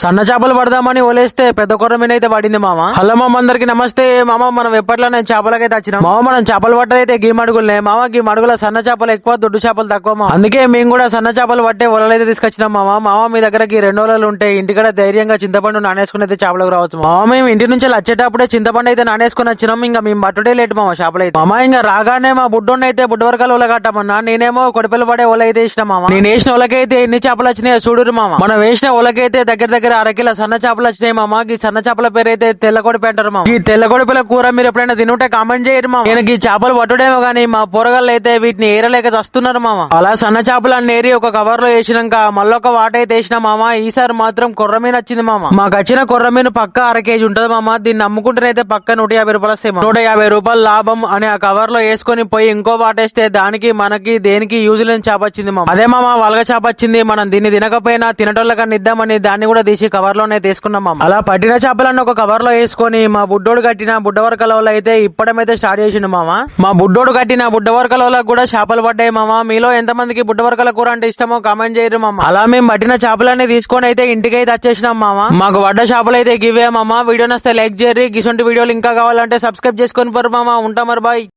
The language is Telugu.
సన్న చేపలు పడదామని వలేస్తే పెద్ద కొర్రమీన అయితే పడింది మామ. హలో మామ, అందరికి నమస్తే మామ. మనం ఎప్పట్లో నేను చేపలకైతే వచ్చినాం మామ. మనం చేపలు పట్టదైతే గీ మడుగులే మామ. గీ మడుగుల సన్న చేపలు ఎక్కువ, దొడ్డు చేపలు తక్కువ మామ. అందుకే మేము కూడా సన్న చేపలు పట్టే వలలైతే తీసుకొచ్చినాం మామ. మామ మీ దగ్గరకి 2 వలలు ఉంటాయి, ఇంటికడ ధైర్యంగా చింతపండు నానేసుకుని అయితే చేపలకు రావచ్చు మామ. మేము ఇంటి నుంచి వచ్చేటప్పుడే చింతపండు అయితే నానేసుకుని వచ్చినాం. ఇంకా మేము పట్టుడే లేట్ మామ చేపలు అయితే మామ. ఇంకా రాగానే మా బుడ్డోని అయితే బుడ్డవరకాల వల కట్టమన్నా, నేనేమో కొడిపిల్ల పడే వల అయితే వేసిన మామ. నేను వేసిన వలకైతే ఎన్ని చేపలు వచ్చినాయో చూడురు మామ. మనం వేసిన వలకైతే దగ్గర దగ్గర 1/2 కిలో సన్న చేపలు వచ్చినాయి మామ. ఈ సన్న చేపల పేరు అయితే తెల్లకొడిపి అంటారు మామ. ఈ తెల్లకొడిపిల కూర మీరు ఎప్పుడైనా తినుంటే కామెంట్ చేయరు మామ. నేను ఈ చేపలు పట్టుడేమో గానీ మా పొరగాళ్ళు అయితే వీటిని ఏరలేక వస్తున్నారు మామ. అలా సన్న చేపలు ఏరి ఒక కవర్ లో వేసినాక మళ్ళొక వాట అయితే వేసిన మామ. ఈసారి మాత్రం కొర్రమీన వచ్చింది మామ. మాకు వచ్చిన కొర్రమీన పక్క 1/2 కేజీ ఉంటది మామ. దీన్ని అమ్ముకుంటేనైతే పక్క 150 రూపాయలు వస్తాయి మామ. 150 రూపాయలు లాభం అని ఆ కవర్ లో వేసుకొని పోయి ఇంకో వాటేస్తే దానికి మనకి దేనికి యూజ్ లేని చేప వచ్చింది మామ. అదే మామ వలగ చేప వచ్చింది. మనం దీన్ని తినకపోయినా తినటోళ్ళకన్నా ఇద్దామని దాన్ని కూడా తీసి కవర్ లోనే తీసుకున్నాం మామ. అలా పట్టిన చేపలను ఒక కవర్ లో వేసుకొని మా బుడ్డోడు కట్టిన బుడ్డవరకల వల్ల అయితే ఇప్పడమైతే స్టార్ట్ చేసిండు మామ. మా బుడ్డోడు కట్టిన బుడ్డవరకల వల్ల కూడా చేపలు పడ్డాయి మామ. మీలో ఎంతమందికి బుడ్డవరకల కూర అంటే ఇష్టమో కామెంట్ చేయరు మామ. అలా మేము పట్టిన చేపలన్నీ తీసుకొని అయితే ఇంటికి అయితే వచ్చేసినాం మామ. మాకు పడ్డ చేపలు అయితే గివే మామ. వీడియో నస్తే లైక్ చేయరు. గిసొంటి వీడియోలు ఇంకా కావాలంటే సబ్స్క్రైబ్ చేసుకొని పోరు మామ. ఉంటా మరి బాయ్.